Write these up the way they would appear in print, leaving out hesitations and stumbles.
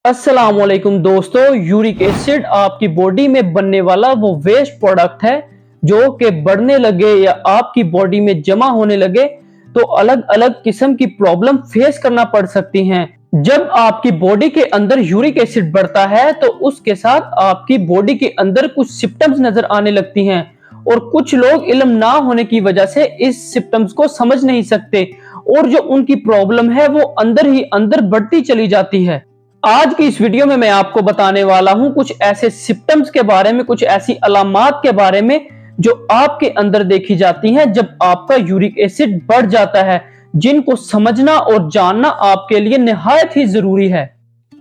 अस्सलामुअलैकुम दोस्तों, uric acid आपकी बॉडी में बनने वाला वो वेस्ट प्रोडक्ट है जो कि बढ़ने लगे या आपकी बॉडी में जमा होने लगे तो अलग अलग किस्म की प्रॉब्लम फेस करना पड़ सकती हैं। जब आपकी बॉडी के अंदर यूरिक एसिड बढ़ता है तो उसके साथ आपकी बॉडी के अंदर कुछ सिम्टम्स नजर आने लगती हैं और कुछ लोग इल्म ना होने की वजह से इस सिम्टम्स को समझ नहीं सकते और जो उनकी प्रॉब्लम है वो अंदर ही अंदर बढ़ती चली जाती है। आज की इस वीडियो में मैं आपको बताने वाला हूं कुछ ऐसे सिम्टम्स के बारे में, कुछ ऐसी अलामात के बारे में जो आपके अंदर देखी जाती हैं जब आपका यूरिक एसिड बढ़ जाता है, जिनको समझना और जानना आपके लिए निहायत ही जरूरी है।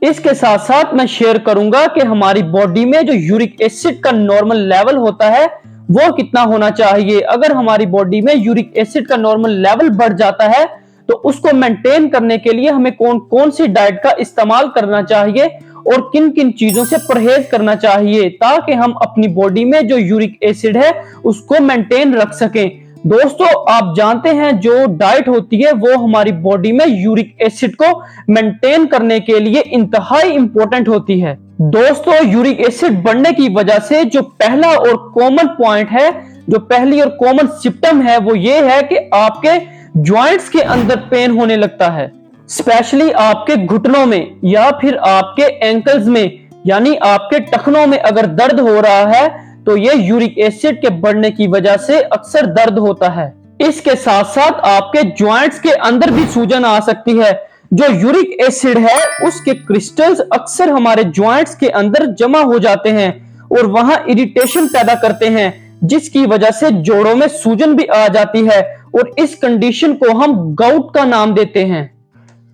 इसके साथ साथ मैं शेयर करूंगा कि हमारी बॉडी में जो यूरिक एसिड का नॉर्मल लेवल होता है वो कितना होना चाहिए। अगर हमारी बॉडी में यूरिक एसिड का नॉर्मल लेवल बढ़ जाता है तो उसको मेंटेन करने के लिए हमें कौन कौन सी डाइट का इस्तेमाल करना चाहिए और किन किन चीजों से परहेज करना चाहिए ताकि हम अपनी बॉडी में जो यूरिक एसिड है उसको मेंटेन रख सकें। दोस्तों, आप जानते हैं जो डाइट होती है वो हमारी बॉडी में यूरिक एसिड को मेंटेन करने के लिए इंतहाई इंपॉर्टेंट होती है। दोस्तों, यूरिक एसिड बढ़ने की वजह से जो पहला और कॉमन पॉइंट है, जो पहली और कॉमन सिम्टम है वो ये है कि आपके जॉइंट्स के अंदर पेन होने लगता है, स्पेशली आपके घुटनों में या फिर आपके एंकल्स में, यानी आपके टखनों में अगर दर्द हो रहा है तो ये यूरिक एसिड के बढ़ने की वजह से अक्सर दर्द होता है। इसके साथ साथ आपके जॉइंट्स के अंदर भी सूजन आ सकती है। जो यूरिक एसिड है उसके क्रिस्टल्स अक्सर हमारे जॉइंट्स के अंदर जमा हो जाते हैं और वहां इरिटेशन पैदा करते हैं, जिसकी वजह से जोड़ों में सूजन भी आ जाती है और इस कंडीशन को हम गाउट का नाम देते हैं।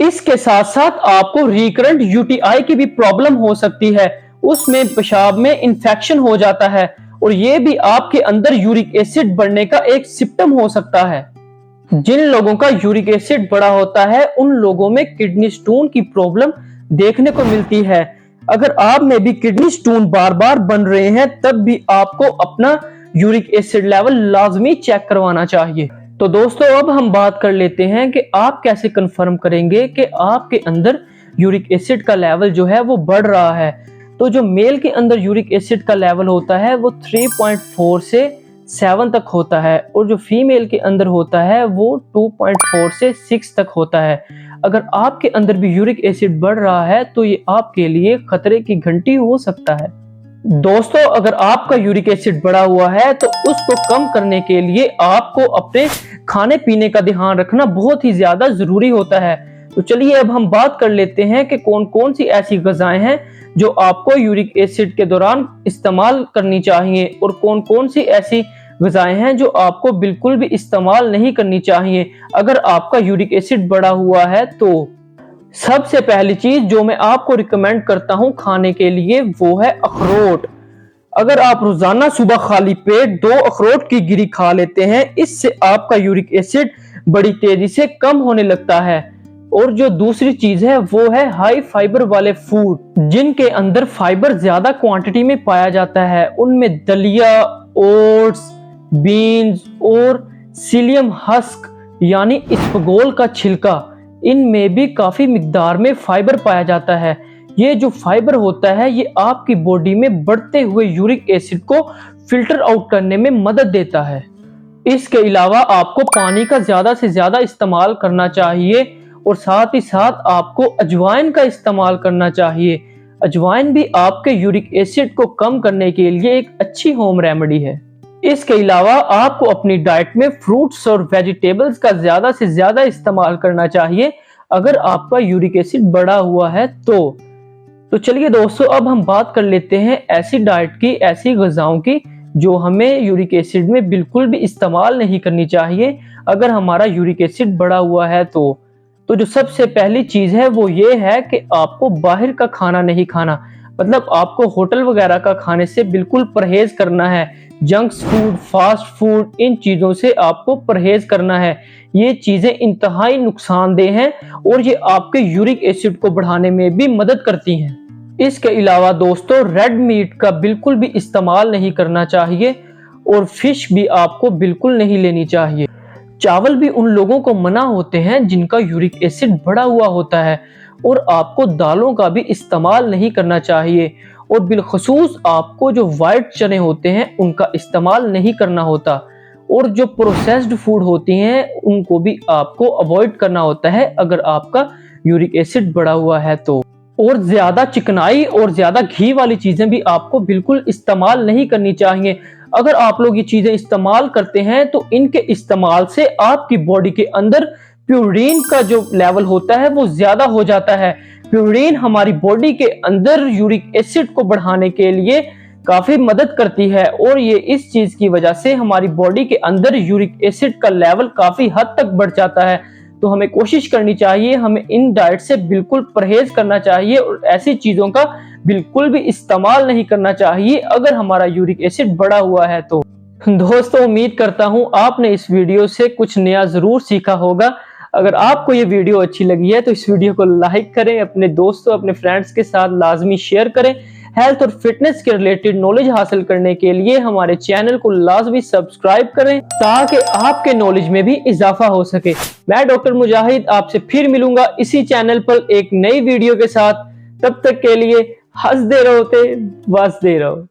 इसके साथ साथ आपको रिकरेंट यूटीआई की भी प्रॉब्लम हो सकती है, उसमें पेशाब में इंफेक्शन हो जाता है और यह भी आपके अंदर यूरिक एसिड बढ़ने का एक सिम्टम हो सकता है। जिन लोगों का यूरिक एसिड बढ़ा होता है उन लोगों में किडनी स्टोन की प्रॉब्लम देखने को मिलती है। अगर आप में भी किडनी स्टोन बार बार बन रहे हैं तब भी आपको अपना यूरिक एसिड लेवल लाजमी चेक करवाना चाहिए। तो दोस्तों, अब हम बात कर लेते हैं कि आप कैसे कंफर्म करेंगे कि आपके अंदर यूरिक एसिड का लेवल जो है वो बढ़ रहा है। तो जो मेल के अंदर यूरिक एसिड का लेवल होता है वो 3.4 से 7 तक होता है और जो फीमेल के अंदर होता है वो 2.4 से 6 तक होता है। अगर आपके अंदर भी यूरिक एसिड बढ़ रहा है तो ये आपके लिए खतरे की घंटी हो सकता है। दोस्तों, अगर आपका यूरिक एसिड बढ़ा हुआ है तो उसको कम करने के लिए आपको अपने खाने पीने का ध्यान रखना बहुत ही ज्यादा जरूरी होता है। तो चलिए अब हम बात कर लेते हैं कि कौन कौन सी ऐसी ग़िज़ाएं हैं जो आपको यूरिक एसिड के दौरान इस्तेमाल करनी चाहिए और कौन कौन सी ऐसी ग़िज़ाएं हैं जो आपको बिल्कुल भी इस्तेमाल नहीं करनी चाहिए अगर आपका यूरिक एसिड बढ़ा हुआ है। तो सबसे पहली चीज जो मैं आपको रिकमेंड करता हूं खाने के लिए वो है अखरोट। अगर आप रोजाना सुबह खाली पेट 2 अखरोट की गिरी खा लेते हैं, इससे आपका यूरिक एसिड बड़ी तेजी से कम होने लगता है। और जो दूसरी चीज है वो है हाई फाइबर वाले फूड, जिनके अंदर फाइबर ज्यादा क्वांटिटी में पाया जाता है। उनमें दलिया, ओट्स, बीन्स और सीलियम हस्क यानी इसबगोल का छिलका, इनमें भी काफी मिकदार में फाइबर पाया जाता है। ये जो फाइबर होता है ये आपकी बॉडी में बढ़ते हुए यूरिक एसिड को फिल्टर आउट करने में मदद देता है। इसके अलावा आपको पानी का ज्यादा से ज्यादा इस्तेमाल करना चाहिए और साथ ही साथ आपको अजवाइन का इस्तेमाल करना चाहिए। अजवाइन भी आपके यूरिक एसिड को कम करने के लिए एक अच्छी होम रेमेडी है। इसके अलावा आपको अपनी डाइट में फ्रूट्स और वेजिटेबल्स का ज्यादा से ज्यादा इस्तेमाल करना चाहिए अगर आपका यूरिक एसिड बढ़ा हुआ है। तो चलिए दोस्तों, अब हम बात कर लेते हैं ऐसी डाइट की, ऐसी ग़िज़ाओं की जो हमें यूरिक एसिड में बिल्कुल भी इस्तेमाल नहीं करनी चाहिए अगर हमारा यूरिक एसिड बढ़ा हुआ है। तो जो सबसे पहली चीज है वो ये है कि आपको बाहर का खाना नहीं खाना, मतलब आपको होटल वगैरह का खाने से बिल्कुल परहेज करना है। जंक फूड, फास्ट फूड, इन चीजों से आपको परहेज करना है। ये चीजें इंतहाई नुकसानदेह हैं और ये आपके यूरिक एसिड को बढ़ाने में भी मदद करती हैं। इसके अलावा दोस्तों, रेड मीट का बिल्कुल भी इस्तेमाल नहीं करना चाहिए और फिश भी आपको बिल्कुल नहीं लेनी चाहिए। चावल भी उन लोगों को मना होते हैं जिनका यूरिक एसिड बढ़ा हुआ होता है और आपको दालों का भी इस्तेमाल नहीं करना चाहिए, और बिलखसूस आपको जो वाइट चने होते हैं उनका इस्तेमाल नहीं करना होता, और जो प्रोसेस्ड फूड होती हैं उनको भी आपको अवॉइड करना होता है अगर आपका यूरिक एसिड बढ़ा हुआ है तो। और ज्यादा चिकनाई और ज्यादा घी वाली चीजें भी आपको बिल्कुल इस्तेमाल नहीं करनी चाहिए। अगर आप लोग ये चीजें इस्तेमाल करते हैं तो इनके इस्तेमाल से आपकी बॉडी के अंदर प्यूरिन का जो लेवल होता है वो ज्यादा हो जाता है। प्यूरिन हमारी बॉडी के अंदर यूरिक एसिड को बढ़ाने के लिए काफी मदद करती है, और ये इस चीज की वजह से हमारी बॉडी के अंदर यूरिक एसिड का लेवल काफी हद तक बढ़ जाता है। तो हमें कोशिश करनी चाहिए, हमें इन डाइट से बिल्कुल परहेज करना चाहिए और ऐसी चीजों का बिल्कुल भी इस्तेमाल नहीं करना चाहिए अगर हमारा यूरिक एसिड बढ़ा हुआ है तो। दोस्तों, उम्मीद करता हूं आपने इस वीडियो से कुछ नया जरूर सीखा होगा। अगर आपको ये वीडियो अच्छी लगी है तो इस वीडियो को लाइक करें, अपने दोस्तों अपने फ्रेंड्स के साथ लाजमी शेयर करें। हेल्थ और फिटनेस के रिलेटेड नॉलेज हासिल करने के लिए हमारे चैनल को लाजमी सब्सक्राइब करें ताकि आपके नॉलेज में भी इजाफा हो सके। मैं डॉक्टर मुजाहिद आपसे फिर मिलूंगा इसी चैनल पर एक नई वीडियो के साथ। तब तक के लिए हंसते रहो, बसते रहो।